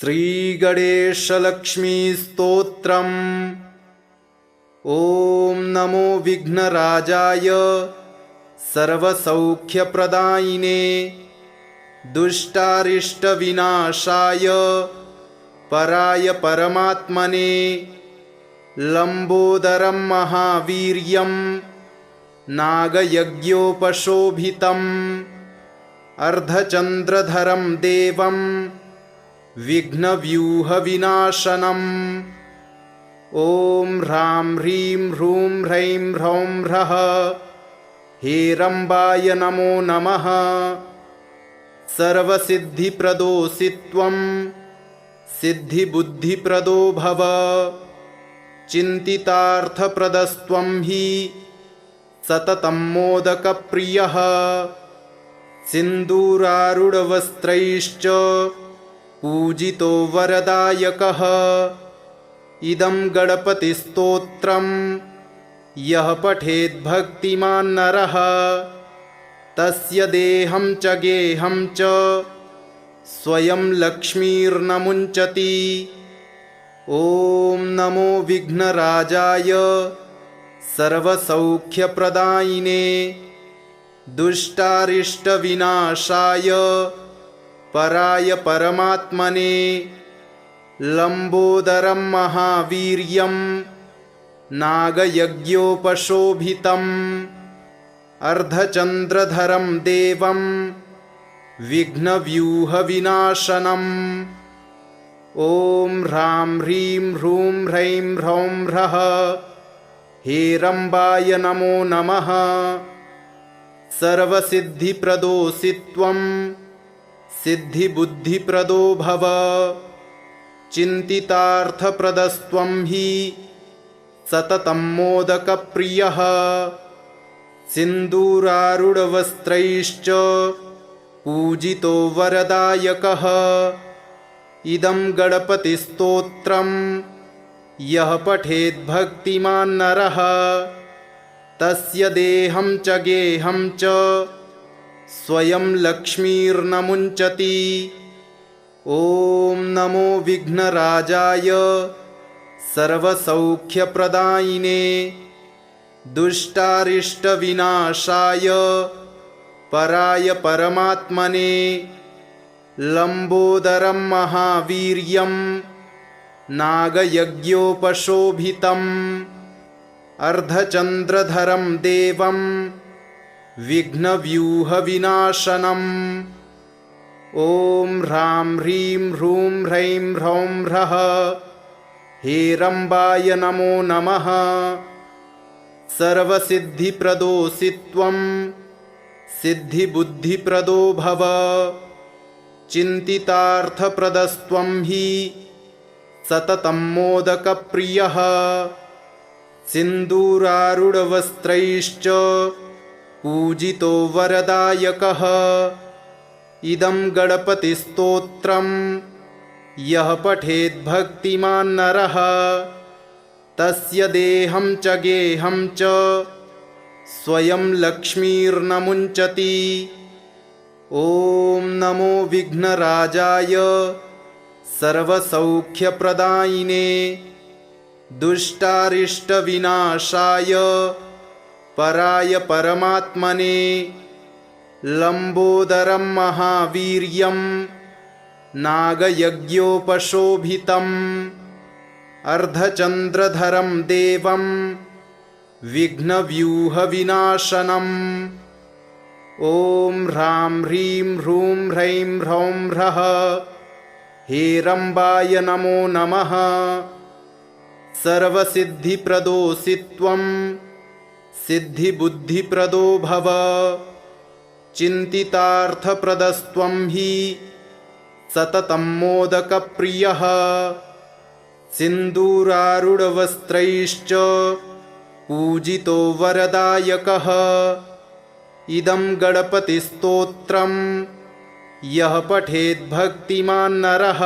श्रीगणेशलक्ष्मीस्तोत्रम्। ॐ नमो विघ्नराजाय सर्वसौख्यप्रदायिने दुष्टारिष्टविनाशाय पराय परमात्मने लंबोदरं महावीर्यं नागयज्ञोपशोभितम् अर्धचंद्रधरं देवं विघ्नव्यूहविनाशनम्। ॐ ह्रां ह्रीं ह्रूं ह्रैं ह्रौं ह्रः हेरम्बाय नमो नमः। सर्वसिद्धिप्रदोऽसि त्वं सिद्धिबुद्धिप्रदो भव। चिन्तितार्थप्रदस्त्वं हि सततं मोदकप्रियः। सिन्दूरारूढवस्त्रैश्च पूजितो वरदायकः। इदं गणपतिस्तोत्रं यः पठेद्भक्तिमान् नरः तस्य देहं च गेहं च स्वयं लक्ष्मीर्न मुञ्चति। ॐ नमो विघ्नराजाय सर्वसौख्यप्रदायिने दुष्टारिष्टविनाशाय पराय परमात्मने लंबोदरं महावीर्यं नागयज्ञोपशोभितम् अर्धचंद्रधरं देवं विघ्नव्यूहविनाशनम्। ॐ ह्रां ह्रीं ह्रूं ह्रैं ह्रौं ह्रः हेरम्बाय नमो नमः। सर्वसिद्धिप्रदोऽसि त्वं सिद्धिबुद्धिप्रदो भव। चिन्तितार्थप्रदस्त्वं हि सततं मोदकप्रियः। सिन्दूरारूढवस्त्रैश्च पूजितो वरदायकः। इदं गणपतिस्तोत्रं यः पठेद्भक्तिमान् नरः तस्य देहं च गेहं च स्वयं लक्ष्मीर्न मुञ्चति। ॐ नमो विघ्नराजाय सर्वसौख्यप्रदायिने दुष्टारिष्टविनाशाय पराय परमात्मने लंबोदरं महावीर्यं नागयज्ञोपशोभितम् अर्धचंद्रधरं देवं विघ्नव्यूहविनाशनम्। ॐ ह्रां ह्रीं ह्रूं ह्रैं ह्रौं ह्रः हेरम्बाय नमो नमः। सर्वसिद्धिप्रदोऽसि त्वं सिद्धिबुद्धिप्रदो भव। चिन्तितार्थप्रदस्त्वं हि सततं मोदकप्रियः। सिन्दूरारूढवस्त्रैश्च पूजितो वरदायकः। इदं गणपतिस्तोत्रं यः पठेद्भक्तिमान् नरः तस्य देहं च गेहं च स्वयं लक्ष्मीर्न मुञ्चति। ॐ नमो विघ्नराजाय सर्वसौख्यप्रदायिने दुष्टारिष्टविनाशाय पराय परमात्मने लंबोदरं महावीर्यं नागयज्ञोपशोभितम् अर्धचंद्रधरं देवं विघ्नव्यूहविनाशनम्। ॐ ह्रां ह्रीं ह्रूं ह्रैं ह्रौं ह्रः हेरम्बाय नमो नमः। सर्वसिद्धिप्रदोऽसि त्वं सिद्धिबुद्धिप्रदो भव। चिन्तितार्थप्रदस्त्वं हि सततं मोदकप्रियः। सिन्दूरारूढवस्त्रैश्च पूजितो वरदायकः। इदं गणपतिस्तोत्रं यः पठेद्भक्तिमान् नरः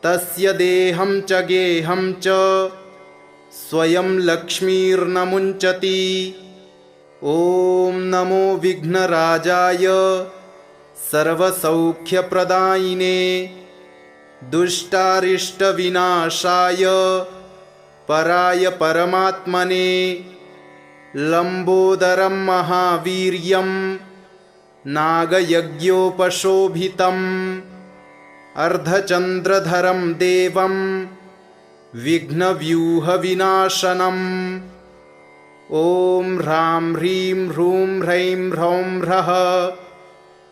तस्य देहं च गेहं च स्वयं लक्ष्मीर्न मुञ्चति। ॐ नमो विघ्नराजाय सर्वसौख्यप्रदायिने दुष्टारिष्टविनाशाय पराय परमात्मने लंबोदरं महावीर्यं नागयज्ञोपशोभितम् अर्धचंद्रधरं देवं विघ्नव्यूहविनाशनम् ॐ ह्रां ह्रीं ह्रूं ह्रैं ह्रौं ह्रः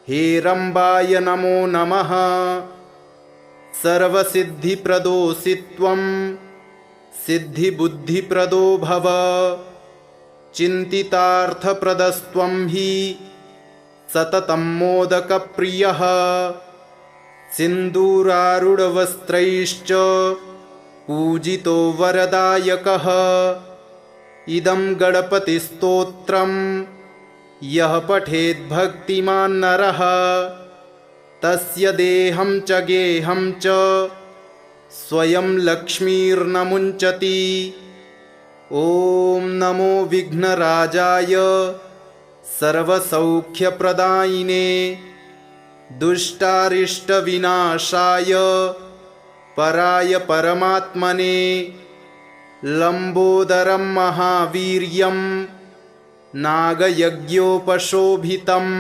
हेरम्बाय नमो नमः। सर्वसिद्धिप्रदोऽसि सिद्धिबुद्धिप्रदो भव चिन्तितार्थप्रदस्त्वं हि सततं मोदकप्रियः सिन्दूरारूढवस्त्रैश्च पूजितो वरदायकः इदं गणपतिस्तोत्रं यः पठेद्भक्तिमान् नरः तस्य देहं च गेहं च स्वयं लक्ष्मीर्न मुञ्चति। ॐ नमो विघ्नराजाय सर्वसौख्यप्रदायिने दुष्टारिष्टविनाशाय पराय परमात्मने लंबोदरं महावीर्यं नागयज्ञोपशोभितम्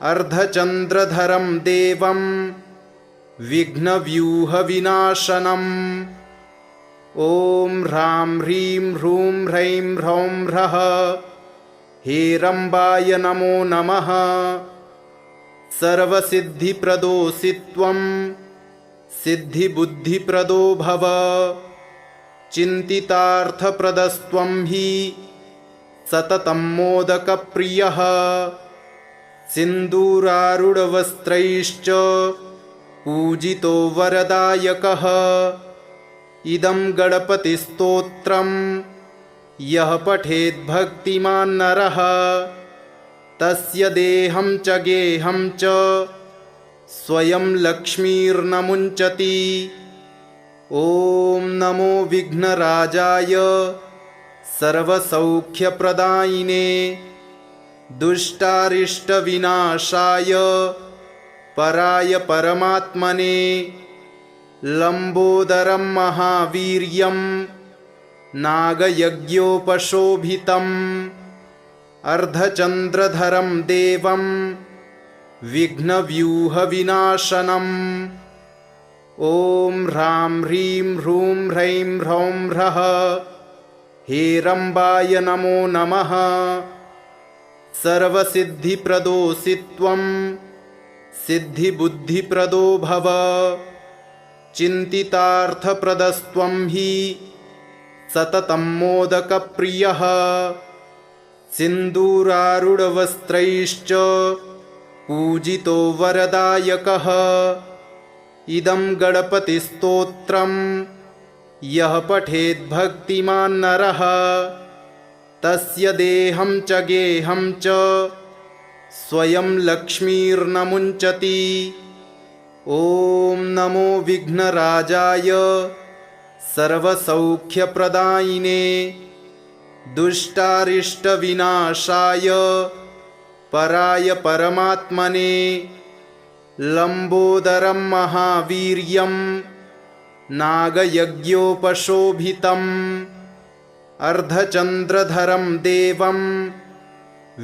अर्धचंद्रधरं देवं विघ्नव्यूहविनाशनम् ॐ ह्रां ह्रीं ह्रूं ह्रैं ह्रौं ह्रः हेरम्बाय नमो नमः। सर्वसिद्धिप्रदोऽसि त्वं सिद्धिबुद्धिप्रदो भव चिन्तितार्थप्रदस्त्वं हि सततं मोदकप्रियः सिन्दूरारूढवस्त्रैश्च पूजितो वरदायकः इदं गणपतिस्तोत्रं यः पठेद्भक्तिमान् नरः तस्य देहं च गेहं च स्वयं लक्ष्मीर्न मुञ्चति। ॐ नमो विघ्नराजाय सर्वसौख्यप्रदायिने दुष्टारिष्टविनाशाय पराय परमात्मने लंबोदरं महावीर्यं नागयज्ञोपशोभितम् अर्धचंद्रधरं देवं विघ्नव्यूहविनाशनम् ॐ ह्रां ह्रीं ह्रूं ह्रैं ह्रौं ह्रः हेरम्बाय नमो नमः। सर्वसिद्धिप्रदोऽसि त्वं सिद्धिबुद्धिप्रदो भव चिन्तितार्थप्रदस्त्वं हि सततं मोदकप्रियः सिन्दूरारूढवस्त्रैश्च पूजितो वरदायकः इदं गणपतिस्तोत्रं यः पठेद्भक्तिमान् नरः तस्य देहं च गेहं च स्वयं लक्ष्मीर्न मुञ्चति। ॐ नमो विघ्नराजाय सर्वसौख्यप्रदायिने दुष्टारिष्टविनाशाय पराय परमात्मने लंबोदरं महावीर्यं नागयज्ञोपशोभितम् अर्धचंद्रधरं देवं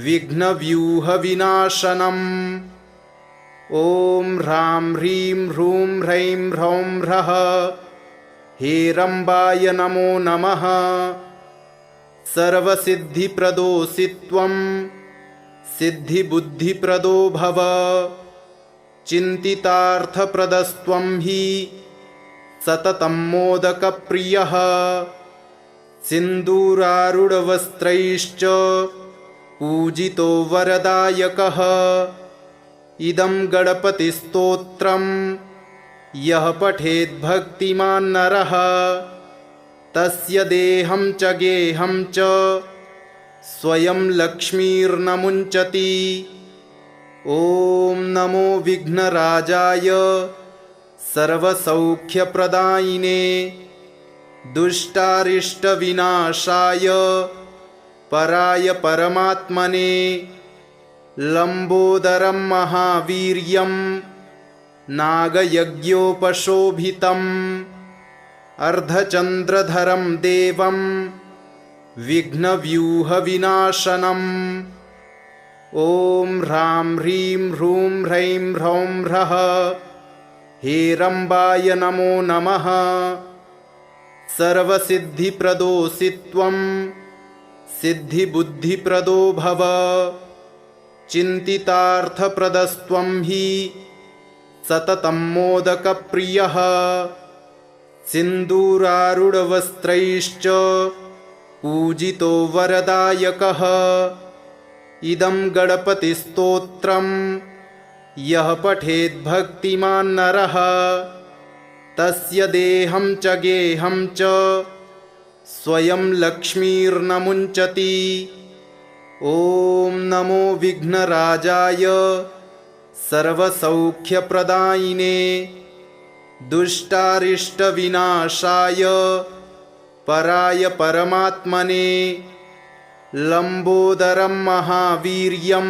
विघ्नव्यूहविनाशनम् ॐ ह्रां ह्रीं ह्रूं ह्रैं ह्रौं ह्रः हेरम्बाय नमो नमः। सर्वसिद्धिप्रदोऽसि त्वं सिद्धिबुद्धिप्रदो भव चिन्तितार्थप्रदस्त्वं हि सततं मोदकप्रियः सिन्दूरारूढवस्त्रैश्च पूजितो वरदायकः इदं गणपतिस्तोत्रं यः पठेद्भक्तिमान् नरः तस्य देहं च गेहं च स्वयं लक्ष्मीर्न मुञ्चति। ॐ नमो विघ्नराजाय सर्वसौख्यप्रदायिने दुष्टारिष्टविनाशाय पराय परमात्मने लंबोदरं महावीर्यं नागयज्ञोपशोभितम् अर्धचन्द्रधरं देवं विघ्नव्यूहविनाशनम् ॐ ह्रां ह्रीं ह्रूं ह्रैं ह्रौं ह्रः हेरम्बाय नमो नमः। सर्वसिद्धिप्रदोऽसि त्वं सिद्धिबुद्धिप्रदो भव चिन्तितार्थप्रदस्त्वं हि सततं मोदकप्रियः सिन्दूरारूढवस्त्रैश्च पूजितो वरदायकः इदं गणपतिस्तोत्रम् यः पठेद्भक्तिमान् नरः तस्य देहं च गेहं च स्वयं लक्ष्मीर्न मुञ्चति। ॐ नमो विघ्नराजाय सर्वसौख्यप्रदायिने दुष्टारिष्टविनाशाय पराय परमात्मने लम्बोदरं महावीर्यं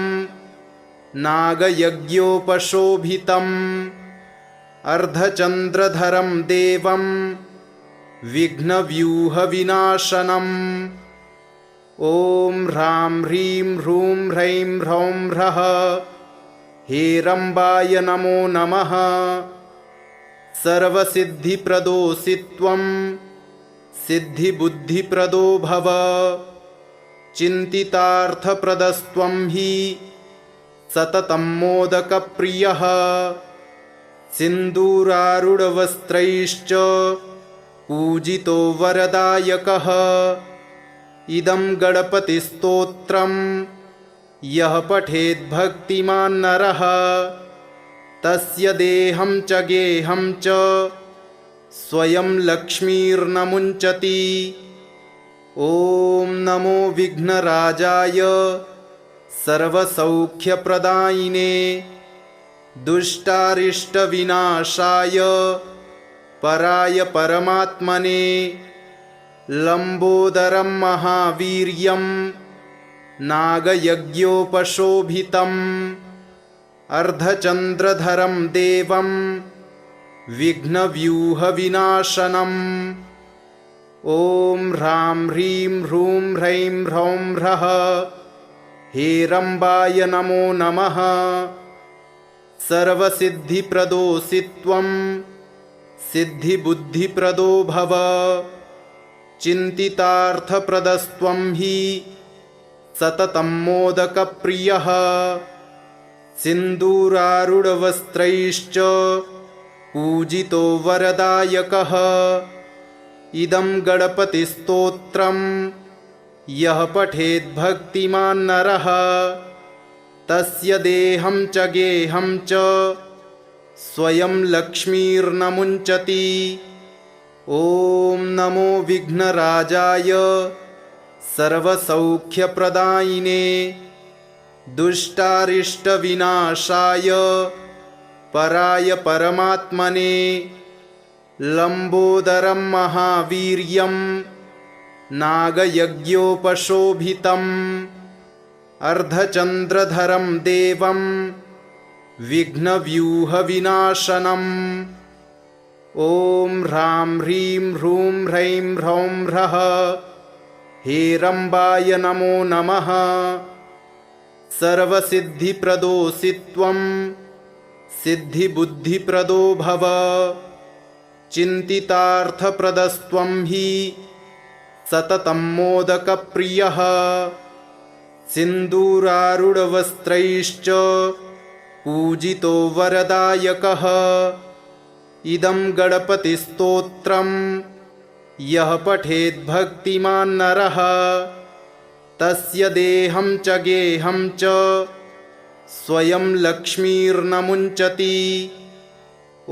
नागयज्ञोपशोभितम् अर्धचन्द्रधरं देवं विघ्नव्यूहविनाशनम् ॐ ह्रां ह्रीं ह्रूं ह्रैं ह्रौं ह्रः हेरम्बाय नमो नमः। सर्वसिद्धिप्रदोऽसि त्वं सिद्धिबुद्धिप्रदो भव चिन्तितार्थप्रदस्त्वं हि सततं मोदकप्रियः सिन्दूरारूढवस्त्रैश्च पूजितो वरदायकः इदं गणपतिस्तोत्रम् यः पठेद्भक्तिमान् नरः तस्य देहं च गेहं च स्वयं लक्ष्मीर्न मुञ्चति। ॐ नमो विघ्नराजाय सर्वसौख्यप्रदायिने दुष्टारिष्टविनाशाय पराय परमात्मने लम्बोदरं महावीर्यं नागयज्ञोपशोभितम् अर्धचन्द्रधरं देवं विघ्नव्यूहविनाशनम् ॐ ह्रां ह्रीं ह्रूं ह्रैं ह्रौं ह्रः हेरम्बाय नमो नमः। सर्वसिद्धिप्रदोऽसि त्वं सिद्धिबुद्धिप्रदो भव चिन्तितार्थप्रदस्त्वं हि सततं मोदकप्रियः सिन्दूरारूढवस्त्रैश्च पूजितो वरदायकः इदं गणपतिस्तोत्रम् यः पठेद्भक्तिमान् नरः तस्य देहं च गेहं च स्वयं लक्ष्मीर्न मुञ्चति। ॐ नमो विघ्नराजाय सर्वसौख्यप्रदायिने दुष्टारिष्टविनाशाय पराय परमात्मने लम्बोदरं महावीर्यं नागयज्ञोपशोभितम् अर्धचन्द्रधरं देवं विघ्नव्यूहविनाशनम् ॐ ह्रां ह्रीं ह्रूं ह्रैं ह्रौं ह्रः हेरम्बाय नमो नमः। सर्वसिद्धिप्रदोऽसि त्वं सिद्धिबुद्धिप्रदो भव चिन्तितार्थप्रदस्त्वं हि सततं मोदकप्रियः सिन्दूरारूढवस्त्रैश्च पूजितो वरदायकः इदं गणपतिस्तोत्रम् यः पठेद्भक्तिमान् नरः तस्य देहं च गेहं च स्वयं लक्ष्मीर्न मुञ्चति। ॐ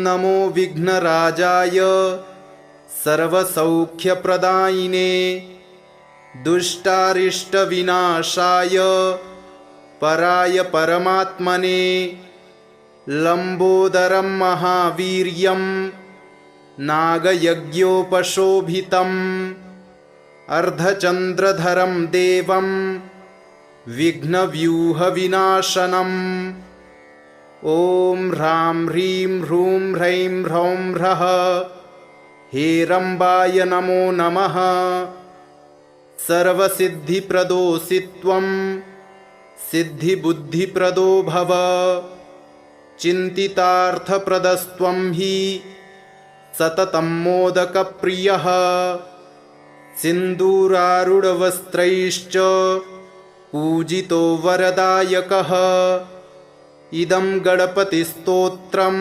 नमो विघ्नराजाय सर्वसौख्यप्रदायिने दुष्टारिष्टविनाशाय पराय परमात्मने लम्बोदरं महावीर्यं नागयज्ञोपशोभितम् अर्धचन्द्रधरं देवं विघ्नव्यूहविनाशनम् ॐ ह्रां ह्रीं ह्रूं ह्रैं ह्रौं ह्रः हेरम्बाय नमो नमः। सर्वसिद्धिप्रदोऽसि त्वं सिद्धिबुद्धिप्रदो भव। चिन्तितार्थप्रदस्त्वं हि सततं मोदकप्रियः। सिन्दूरारूढवस्त्रैश्च पूजितो वरदायकः। इदं गणपतिस्तोत्रं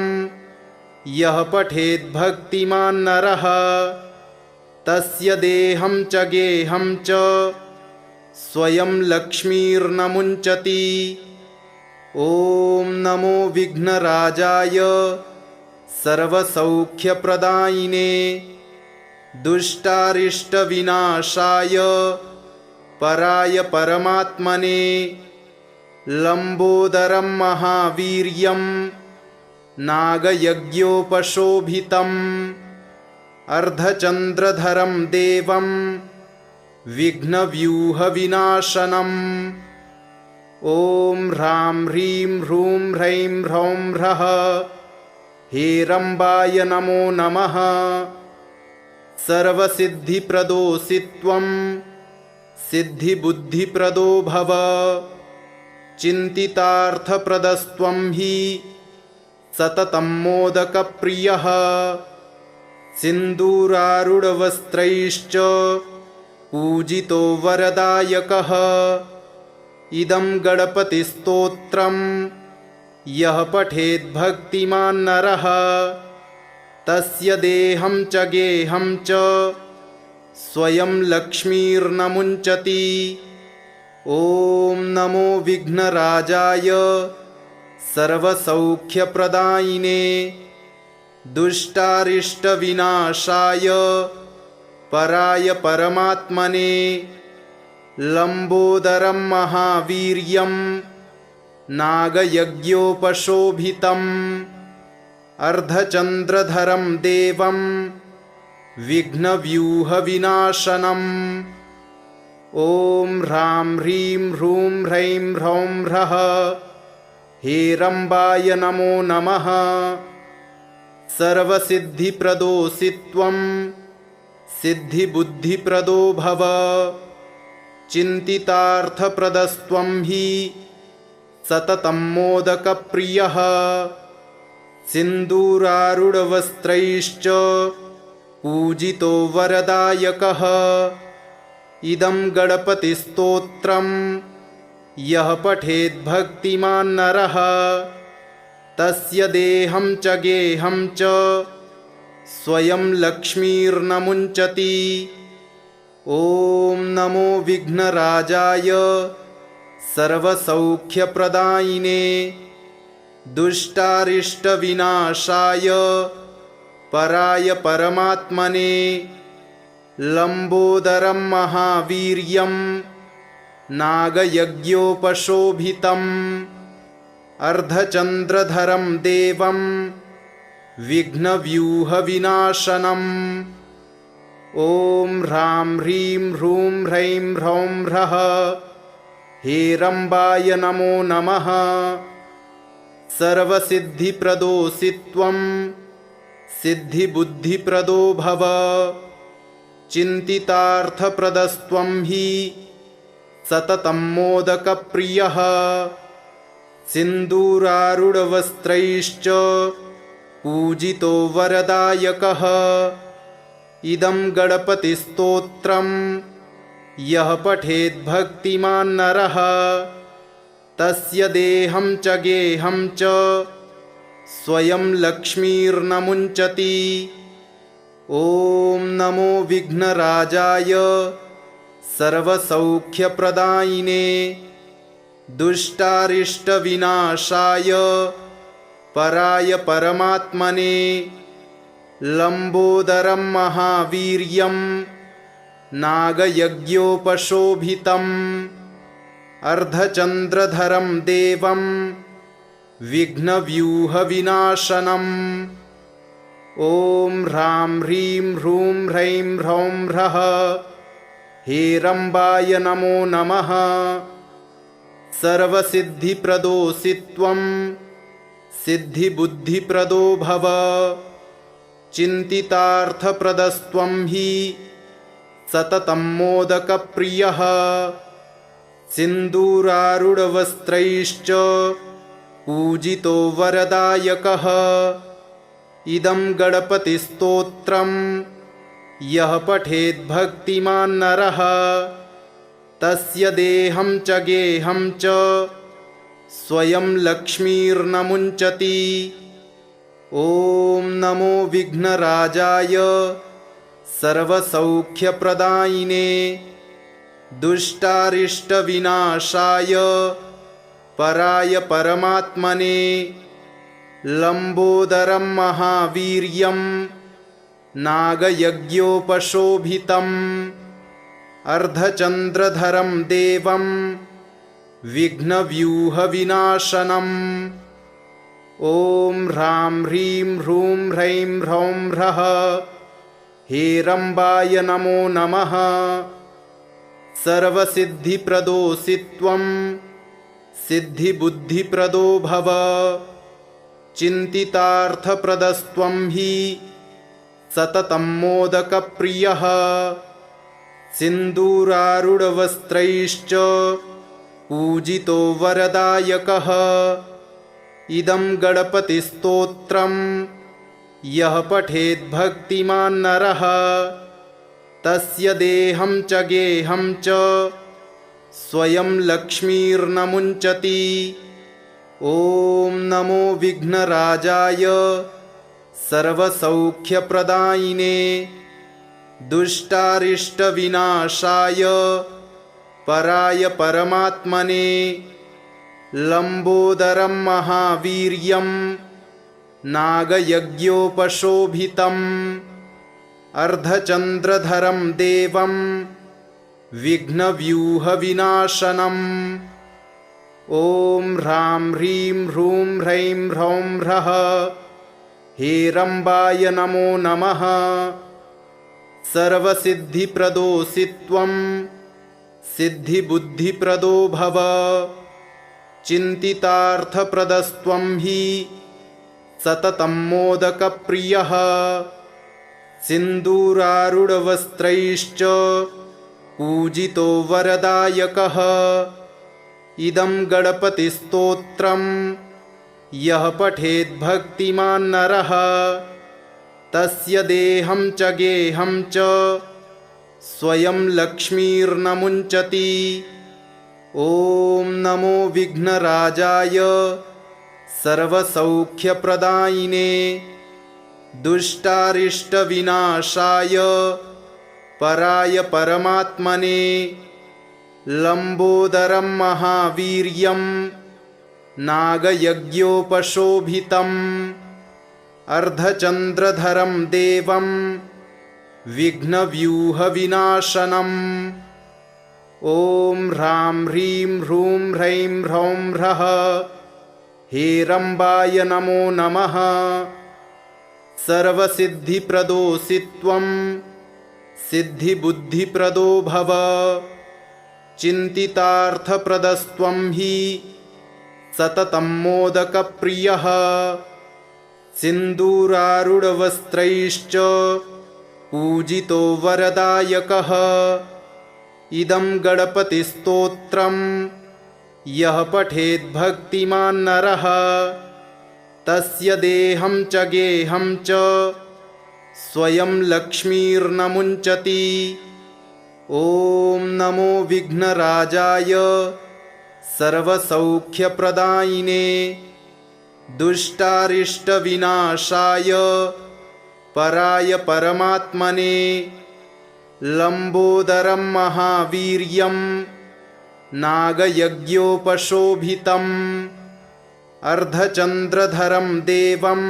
यः पठेद्भक्तिमान् नरः तस्य देहं च गेहं च स्वयं लक्ष्मीर्न मुञ्चति। ॐ नमो विघ्नराजाय सर्वसौख्यप्रदायिने दुष्टारिष्टविनाशाय पराय परमात्मने। लम्बोदरं महावीर्यं नागयज्ञोपशोभितम् अर्धचन्द्रधरं देवं विघ्नव्यूहविनाशनम्। ॐ ह्रां ह्रीं ह्रूं ह्रैं ह्रौं ह्रः हेरम्बाय नमो नमः। सर्वसिद्धिप्रदोऽसि त्वं सिद्धिबुद्धिप्रदो भव। चिन्तितार्थप्रदस्त्वं हि सततं मोदकप्रियः। सिन्दूरारूढवस्त्रैश्च पूजितो वरदायकः। इदं गणपतिस्तोत्रं यः पठेद्भक्तिमान् नरः तस्य देहं च गेहं च स्वयं लक्ष्मीर्न मुञ्चति। ॐ नमो विघ्नराजाय सर्वसौख्यप्रदायिने दुष्टारिष्टविनाशाय पराय परमात्मने। लम्बोदरं महावीर्यं नागयज्ञोपशोभितम् अर्धचन्द्रधरं देवं विघ्नव्यूहविनाशनम्। ॐ ह्रां ह्रीं ह्रूं ह्रैं ह्रौं ह्रः हेरम्बाय नमो नमः। सर्वसिद्धिप्रदोऽसि त्वं सिद्धिबुद्धिप्रदो भव। चिन्तितार्थप्रदस्त्वं हि सततं मोदकप्रियः। सिन्दूरारूढवस्त्रैश्च पूजितो वरदायकः। इदं गणपतिस्तोत्रं यः पठेद्भक्तिमान् नरः तस्य देहं च गेहं च स्वयं लक्ष्मीर्न मुञ्चति। ॐ नमो विघ्नराजाय सर्वसौख्यप्रदायिने दुष्टारिष्टविनाशाय पराय परमात्मने। लम्बोदरं महावीर्यं नागयज्ञोपशोभितम् अर्धचन्द्रधरं देवं विघ्नव्यूहविनाशनम्। ॐ ह्रां ह्रीं ह्रूं ह्रैं ह्रौं ह्रः हेरम्बाय नमो नमः। सर्वसिद्धिप्रदोऽसि त्वं सिद्धिबुद्धिप्रदो भव। चिन्तितार्थप्रदस्त्वं हि सततं मोदकप्रियः। सिन्दूरारूढवस्त्रैश्च पूजितो वरदायकः। इदं गणपतिस्तोत्रं यः पठेद्भक्तिमान् नरः तस्य देहं च गेहं च स्वयं लक्ष्मीर्न मुञ्चति। ॐ नमो विघ्नराजाय सर्वसौख्यप्रदायिने दुष्टारिष्टविनाशाय पराय परमात्मने। लम्बोदरं महावीर्यं नागयज्ञोपशोभितम् अर्धचन्द्रधरं देवं विघ्नव्यूहविनाशनम्। ॐ ह्रां ह्रीं ह्रूं ह्रैं ह्रौं ह्रः हेरम्बाय नमो नमः। सर्वसिद्धिप्रदोऽसि त्वं सिद्धिबुद्धिप्रदो भव। चिन्तितार्थप्रदस्त्वं हि सततं मोदकप्रियः। सिन्दूरारूढवस्त्रैश्च पूजितो वरदायकः। इदं गणपतिस्तोत्रं यः पठेद्भक्तिमान् नरः तस्य देहं च गेहं च स्वयं लक्ष्मीर्न मुञ्चति। ॐ नमो विघ्नराजाय सर्वसौख्यप्रदायिने दुष्टारिष्टविनाशाय पराय परमात्मने। लम्बोदरं महावीर्यं नागयज्ञोपशोभितम् अर्धचन्द्रधरं देवं विघ्नव्यूहविनाशनम्। ॐ ह्रां ह्रीं ह्रूं ह्रैं ह्रौं ह्रः हेरम्बाय नमो नमः। सर्वसिद्धिप्रदोऽसि त्वं सिद्धिबुद्धिप्रदो भव। चिन्तितार्थप्रदस्त्वं हि सततं मोदकप्रियः। सिन्दूरारूढवस्त्रैश्च पूजितो वरदायकः। इदं गणपतिस्तोत्रं यः पठेद्भक्तिमान् नरः तस्य देहं च गेहं च स्वयं लक्ष्मीर्न मुञ्चति। ॐ नमो विघ्नराजाय सर्वसौख्यप्रदायिने दुष्टारिष्टविनाशाय पराय परमात्मने। लम्बोदरं महावीर्यं नागयज्ञोपशोभितम् अर्धचन्द्रधरं देवं विघ्नव्यूहविनाशनम्। ॐ ह्रां ह्रीं ह्रूं ह्रैं ह्रौं ह्रः हेरम्बाय नमो नमः। सर्वसिद्धिप्रदोऽसि त्वं सिद्धिबुद्धिप्रदो भव। चिन्तितार्थप्रदस्त्वं हि सततं मोदकप्रियः। सिन्दूरारूढवस्त्रैश्च पूजितो वरदायकः। इदं गणपतिस्तोत्रं यः पठेद्भक्तिमान् नरः तस्य देहं च गेहं च स्वयं लक्ष्मीर्न मुञ्चति। ॐ नमो विघ्नराजाय सर्वसौख्यप्रदायिने दुष्टारिष्टविनाशाय पराय परमात्मने। लम्बोदरं महावीर्यं नागयज्ञोपशोभितम् अर्धचन्द्रधरं देवं विघ्नव्यूहविनाशनम्। ॐ ह्रां ह्रीं ह्रूं ह्रैं ह्रौं ह्रः हेरम्बाय नमो नमः। सर्वसिद्धिप्रदोऽसि त्वं सिद्धिबुद्धिप्रदो भव। चिन्तितार्थप्रदस्त्वं हि सततं मोदकप्रियः। सिन्दूरारूढवस्त्रैश्च पूजितो वरदायकः। इदं गणपतिस्तोत्रं यः पठेद्भक्तिमान् नरः तस्य देहं च गेहं च स्वयं लक्ष्मीर्न मुञ्चति। ॐ नमो विघ्नराजाय सर्वसौख्यप्रदायिने दुष्टारिष्टविनाशाय पराय परमात्मने। लम्बोदरं महावीर्यं नागयज्ञोपशोभितम् अर्धचन्द्रधरं देवं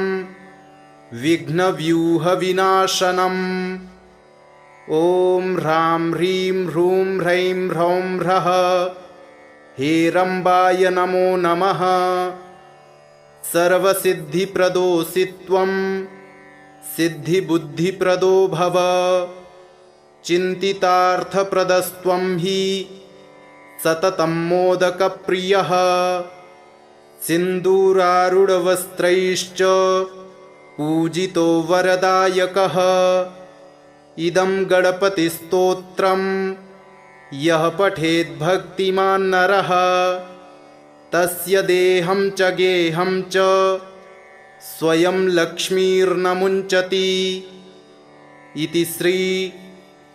विघ्नव्यूहविनाशनम्। ॐ ह्रां ह्रीं ह्रूं ह्रैं ह्रौं ह्रः हेरम्बाय नमो नमः। सर्वसिद्धिप्रदोऽसि त्वं सिद्धिबुद्धिप्रदो भव। चिन्तितार्थप्रदस्त्वं हि सततं मोदकप्रियः। सिन्दूरारूढवस्त्रैश्च पूजितो वरदायकः। इदं गणपतिस्तोत्रं यः पठेत् भक्तिमान् नरः तस्य देहं च गेहं च स्वयं लक्ष्मीर्न मुञ्चति। इति श्री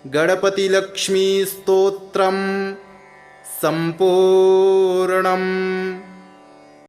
गणपतिलक्ष्मीस्तोत्रं सम्पूर्णम्।